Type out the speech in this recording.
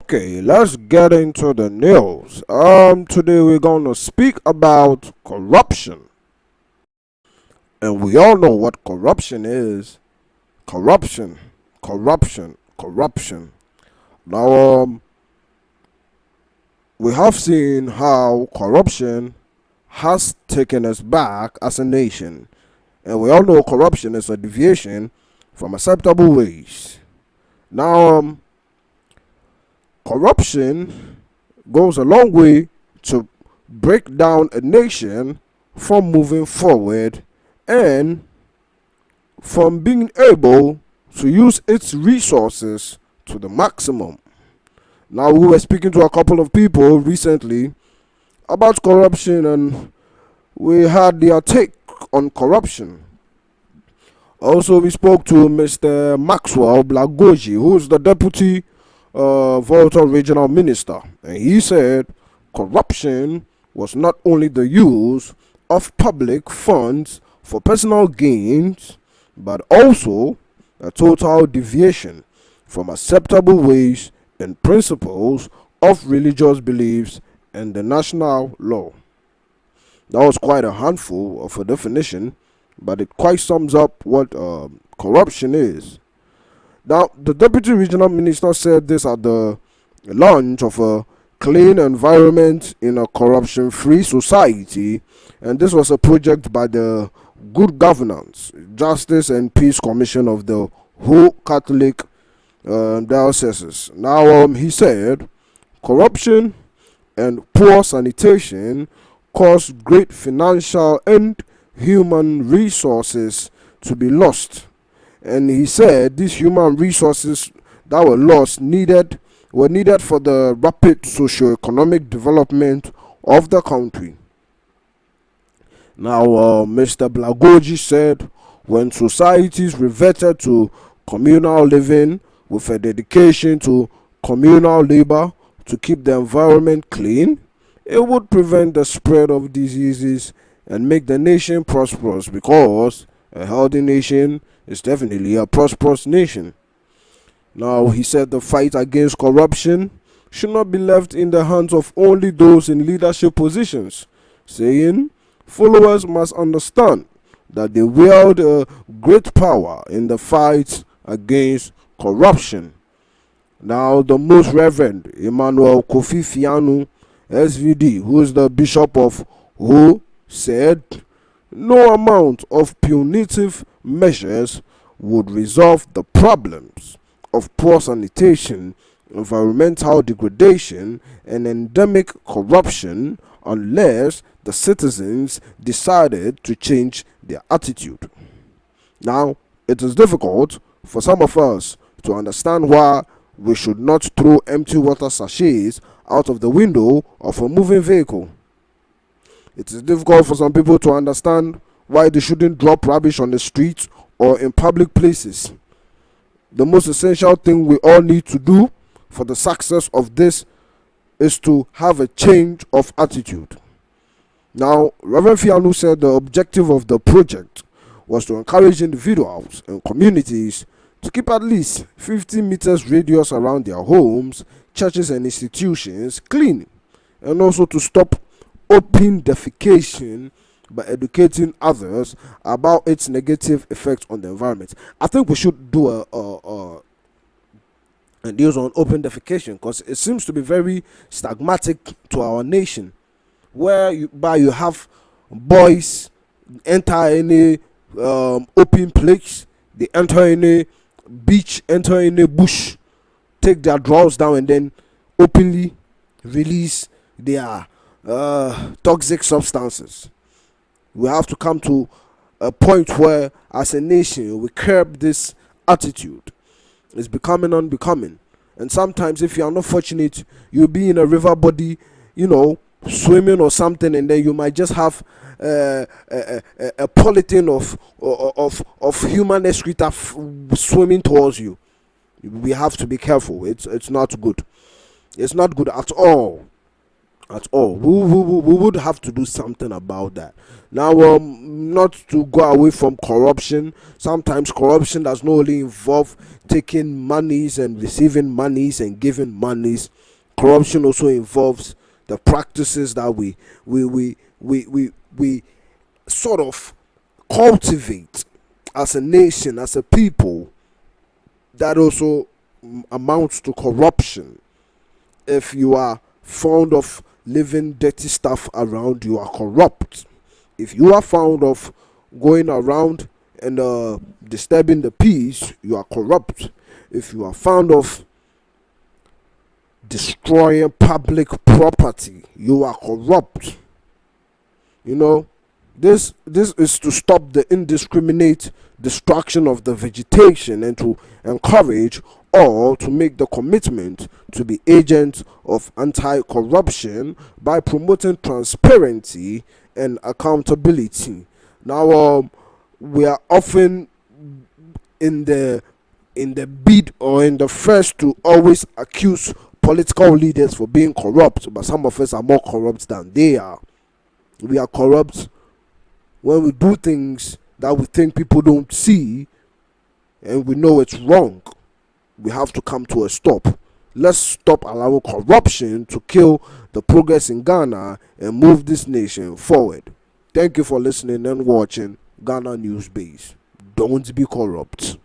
Okay, let's get into the news. Today we're gonna speak about corruption, and we all know what corruption is. Corruption, corruption. Now, we have seen how corruption has taken us back as a nation, and we all know corruption is a deviation from acceptable ways. Now, corruption goes a long way to break down a nation from moving forward and from being able to use its resources to the maximum. Now, we were speaking to a couple of people recently about corruption, and we had their take on corruption. Also, we spoke to Mr. Maxwell Blagoji, who is the deputy Volta regional minister, and he said corruption was not only the use of public funds for personal gains, but also a total deviation from acceptable ways and principles of religious beliefs and the national law. That was quite a handful of a definition, but it quite sums up what corruption is. Now, the deputy regional minister said this at the launch of a clean environment in a corruption-free society, and this was a project by the Good Governance, Justice and Peace Commission of the Whole Catholic Diocese. Now, he said, corruption and poor sanitation cause great financial and human resources to be lost. And he said these human resources that were lost were needed for the rapid socio-economic development of the country. Now, Mr. Blagoji said when societies reverted to communal living with a dedication to communal labor to keep the environment clean, it would prevent the spread of diseases and make the nation prosperous, because a healthy nation is definitely a prosperous nation. Now, he said the fight against corruption should not be left in the hands of only those in leadership positions, saying followers must understand that they wield a great power in the fight against corruption. Now, the Most Reverend Emmanuel Kofi Fianu, SVD, who is the Bishop of Ho, said no amount of punitive measures would resolve the problems of poor sanitation, environmental degradation, and endemic corruption unless the citizens decided to change their attitude. Now, it is difficult for some of us to understand why we should not throw empty water sachets out of the window of a moving vehicle. It is difficult for some people to understand why they shouldn't drop rubbish on the streets or in public places. The most essential thing we all need to do for the success of this is to have a change of attitude. Now, Reverend Fianu said the objective of the project was to encourage individuals and communities to keep at least 50 meters radius around their homes, churches and institutions clean, and also to stop open defecation by educating others about its negative effects on the environment. I think we should do a news on open defecation, because it seems to be very stigmatic to our nation, where you have boys enter any open place, they enter any beach, enter any bush, take their drawers down, and then openly release their toxic substances. We have to come to a point where, as a nation, we curb this attitude. It's becoming unbecoming. And sometimes, if you are not fortunate, you'll be in a river body, swimming or something, and then you might just have a polythene of human excreta swimming towards you. We have to be careful. It's not good. It's not good at all. at all. We would have to do something about that. Now, not to go away from corruption. Sometimes corruption does not only involve taking monies and receiving monies and giving monies. Corruption also involves the practices that we sort of cultivate as a nation, as a people, that also amounts to corruption. If you are fond of living dirty stuff around, you are corrupt. If you are fond of going around and disturbing the peace, you are corrupt. If you are fond of destroying public property, you are corrupt. You know, this is to stop the indiscriminate destruction of the vegetation and to encourage all to make the commitment to be agents of anti-corruption by promoting transparency and accountability. Now, we are often in the bid or in the first to always accuse political leaders for being corrupt, but some of us are more corrupt than they are. We are corrupt when we do things that we think people don't see and we know it's wrong. We have to come to a stop. Let's stop allowing corruption to kill the progress in Ghana and move this nation forward. Thank you for listening and watching Ghana News Base. Don't be corrupt.